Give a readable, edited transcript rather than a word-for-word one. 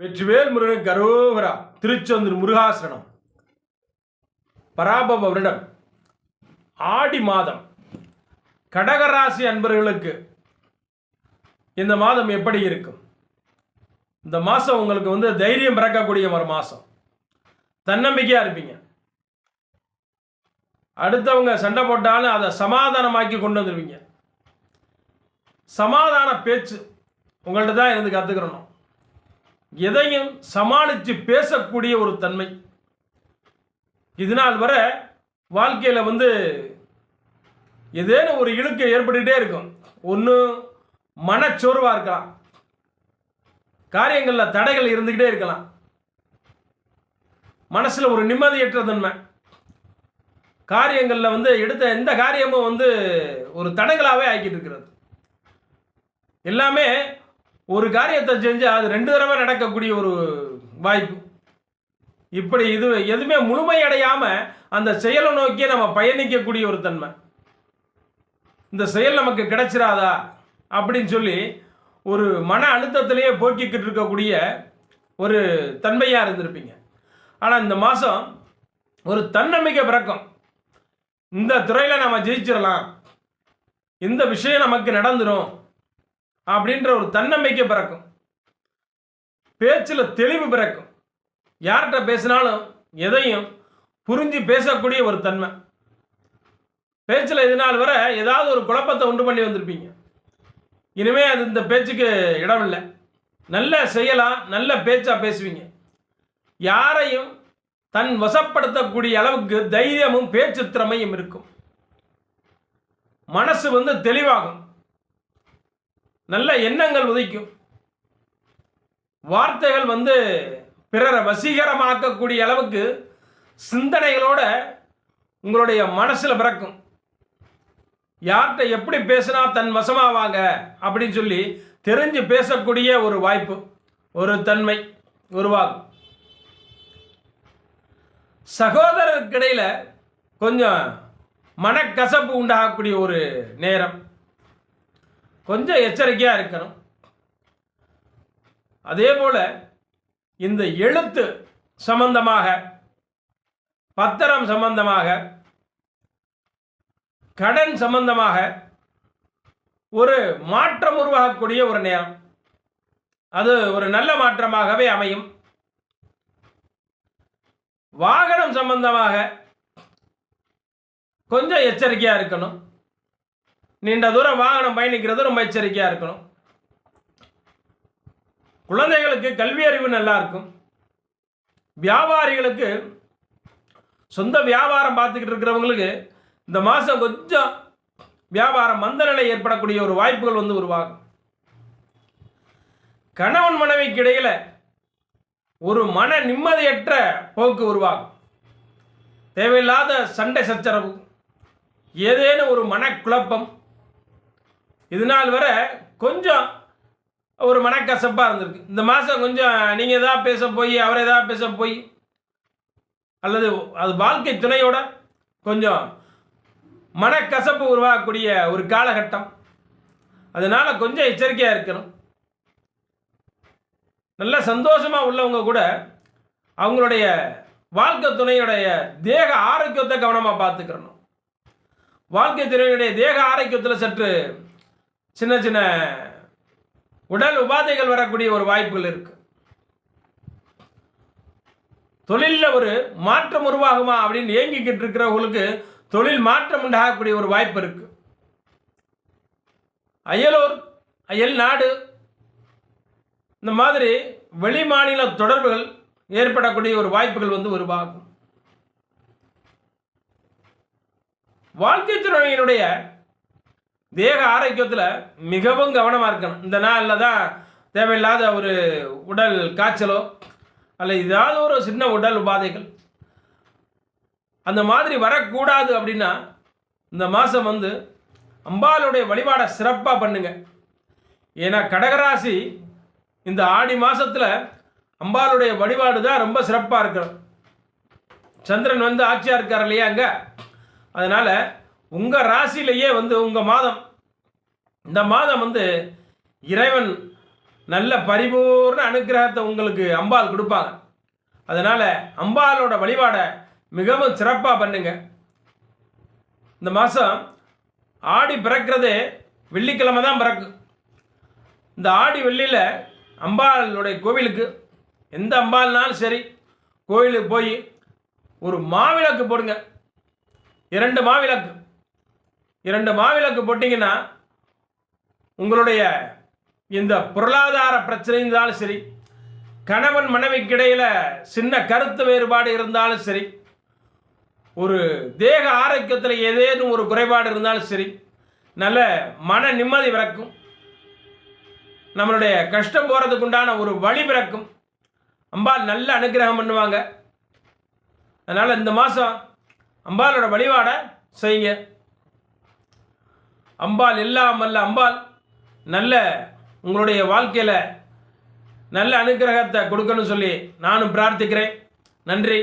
வெற்றிவேல் முருகன் கரோகரா. திருச்செந்தூர் முருகாசனம். பராபவ வருடம் ஆடி மாதம். கடகராசி அன்பர்களுக்கு இந்த மாதம் எப்படி இருக்கும்? இந்த மாதம் உங்களுக்கு தைரியம் பிறக்கக்கூடிய ஒரு மாதம். தன்னம்பிக்கையாக இருப்பீங்க. அடுத்தவங்க சண்டை போட்டாலும் அதை சமாதானமாக்கி கொண்டு வந்துடுவீங்க. சமாதான பேச்சு உங்கள்கிட்ட தான் இருந்து கற்றுக்கிறணும். எதையும் சமாளித்து பேசக்கூடிய ஒரு தன்மை. இதனால் வர வாழ்க்கையில் ஏதேனும் ஒரு இழுக்கு ஏற்பட்டுகிட்டே இருக்கும். ஒன்று மனச்சோர்வாக இருக்கலாம், காரியங்களில் தடைகள் இருந்துக்கிட்டே இருக்கலாம், மனசில் ஒரு நிம்மதியற்ற தன்மை, காரியங்களில் எடுத்த எந்த காரியமும் ஒரு தடைகளாகவே ஆக்கிட்டு இருக்கிறது. எல்லாமே ஒரு காரியத்தை செஞ்சு அது 2 தடவை நடக்கக்கூடிய ஒரு வாய்ப்பு. இப்படி இது எதுவுமே முழுமையடையாமல் அந்த செயலை நோக்கி நம்ம பயணிக்கக்கூடிய ஒரு தன்மை. இந்த செயல் நமக்கு கிடைச்சிராதா அப்படின்னு சொல்லி ஒரு மன அழுத்தத்திலேயே போக்கிக்கிட்டு இருக்கக்கூடிய ஒரு தன்மையாக இருந்திருப்பீங்க. ஆனால் இந்த மாதம் ஒரு தன்னம்பிக்கை பிறக்கும். இந்த துறையில் நம்ம ஜெயிச்சிடலாம், இந்த விஷயம் நமக்கு நடந்துடும் அப்படின்ற ஒரு தன்னம்பிக்கை பிறக்கும். பேச்சில் தெளிவு பிறக்கும். யார்கிட்ட பேசினாலும் எதையும் புரிஞ்சு பேசக்கூடிய ஒரு தன்மை. பேச்சில் இது நாள் வர ஏதாவது ஒரு குழப்பத்தை உண்டு பண்ணி வந்திருப்பீங்க. இனிமேல் அது இந்த பேச்சுக்கு இடமில்லை. நல்ல செயலாக நல்ல பேச்சாக பேசுவீங்க. யாரையும் தன் வசப்படுத்தக்கூடிய அளவுக்கு தைரியமும் பேச்சு திறமையும் இருக்கும். மனசு தெளிவாகும். நல்ல எண்ணங்கள் உதிக்கும். வார்த்தைகள் பிறரை வசீகரமாக்கக்கூடிய அளவுக்கு சிந்தனைகளோட உங்களுடைய மனசில் பிறக்கும். யார்கிட்ட எப்படி பேசினா தன் வசமாவாங்க அப்படின்னு சொல்லி தெரிஞ்சு பேசக்கூடிய ஒரு வாய்ப்பு, ஒரு தன்மை உருவாகும். சகோதரருக்கிடையில் கொஞ்சம் மனக்கசப்பு உண்டாகக்கூடிய ஒரு நேரம். கொஞ்சம் எச்சரிக்கையாக இருக்கணும். அதே போல் இந்த எழுத்து சம்பந்தமாக, பத்திரம் சம்பந்தமாக, கடன் சம்பந்தமாக ஒரு மாற்றம் உருவாகக்கூடிய ஒரு நேரம். அது ஒரு நல்ல மாற்றமாகவே அமையும். வாகனம் சம்பந்தமாக கொஞ்சம் எச்சரிக்கையாக இருக்கணும். நீண்ட தூரம் வாகனம் பயணிக்கிறது ரொம்ப எச்சரிக்கையாக இருக்கணும். குழந்தைகளுக்கு கல்வி அறிவு நல்லா இருக்கும். வியாபாரிகளுக்கு சொந்த வியாபாரம் பார்த்துக்கிட்டு இருக்கிறவங்களுக்கு இந்த மாதம் கொஞ்சம் வியாபாரம் மந்தநிலை ஏற்படக்கூடிய ஒரு வாய்ப்புகள் உருவாகும். கணவன் மனைவிக்கு இடையில் ஒரு மன நிம்மதியற்ற போக்கு உருவாகும். தேவையில்லாத சண்டை சச்சரவு, ஏதேனும் ஒரு மனக்குழப்பம், இதனால் வர கொஞ்சம் ஒரு மனக்கசப்பாக இருந்திருக்கு. இந்த மாதம் கொஞ்சம் நீங்கள் எதாவது பேச போய் அவர் எதாவது பேச போய் அல்லது அது வாழ்க்கை துணையோட கொஞ்சம் மனக்கசப்பு உருவாகக்கூடிய ஒரு காலகட்டம். அதனால் கொஞ்சம் எச்சரிக்கையாக இருக்கணும். நல்ல சந்தோஷமாக உள்ளவங்க கூட அவங்களுடைய வாழ்க்கை துணையுடைய தேக ஆரோக்கியத்தை கவனமாக பார்த்துக்கிறணும். வாழ்க்கை துணையுடைய தேக ஆரோக்கியத்தில் சற்று சின்ன சின்ன உடல் உபாதைகள் வரக்கூடிய ஒரு வாய்ப்புகள் இருக்கு. தொழிலில் ஒரு மாற்றம் உருவாகுமா அப்படின்னு ஏங்கிக்கிட்டு இருக்கிறவங்களுக்கு தொழில் மாற்றம் உண்டாகக்கூடிய ஒரு வாய்ப்பு இருக்கு. அயலூர், அயல் நாடு, இந்த மாதிரி வெளி மாநில தொடர்புகள் ஏற்படக்கூடிய ஒரு வாய்ப்புகள் உருவாகும். வாழ்க்கை துணையினுடைய தேக ஆரோக்கியத்தில் மிகவும் கவனமாக இருக்கணும். இந்த நாளில் தான் தேவையில்லாத ஒரு உடல் காய்ச்சலோ அல்ல ஏதாவது ஒரு சின்ன உடல் உபாதைகள் அந்த மாதிரி வரக்கூடாது. அப்படின்னா இந்த மாதம் அம்பாளுடைய வழிபாடை சிறப்பாக பண்ணுங்க. ஏன்னா கடகராசி இந்த ஆடி மாதத்தில் அம்பாளுடைய வழிபாடு தான் ரொம்ப சிறப்பாக இருக்கணும். சந்திரன் ஆட்சியாக இருக்கார் இல்லையா அங்கே. அதனால் உங்கள் ராசியிலேயே உங்கள் மாதம், இந்த மாதம் இறைவன் நல்ல பரிபூர்ண அனுக்கிரகத்தை உங்களுக்கு அம்பாள் கொடுப்பாங்க. அதனால் அம்பாளோட வழிபாடை மிகவும் சிறப்பாக பண்ணுங்க. இந்த மாதம் ஆடி பிறக்கிறதே வெள்ளிக்கிழமை தான் பிறக்கும். இந்த ஆடி வெள்ளியில் அம்பாளுடைய கோவிலுக்கு எந்த அம்பாள்னாலும் சரி கோவிலுக்கு போய் ஒரு மாவிளக்கு போடுங்க. 2 மாவிளக்கு 2 மாவிளக்கு போட்டிங்கன்னா உங்களுடைய இந்த பொருளாதார பிரச்சனை இருந்தாலும் சரி, கணவன் மனைவிக்கு இடையில் சின்ன கருத்து வேறுபாடு இருந்தாலும் சரி, ஒரு தேக ஆரோக்கியத்தில் ஏதேனும் ஒரு குறைபாடு இருந்தாலும் சரி, நல்ல மன நிம்மதி பிறக்கும். நம்மளுடைய கஷ்டம் போகிறதுக்கு உண்டான ஒரு வழி பிறக்கும். அம்பாள் நல்ல அனுக்கிரகம் பண்ணுவாங்க. அதனால் இந்த மாதம் அம்பாளோட வழிபாடை செய்யுங்க. அம்பாள் எல்லாம் வல்ல அம்பாள் நல்ல உங்களுடைய வாழ்க்கையில் நல்ல அனுக்கிரகத்தை கொடுக்கணும்னு சொல்லி நானும் பிரார்த்திக்கிறேன். நன்றி.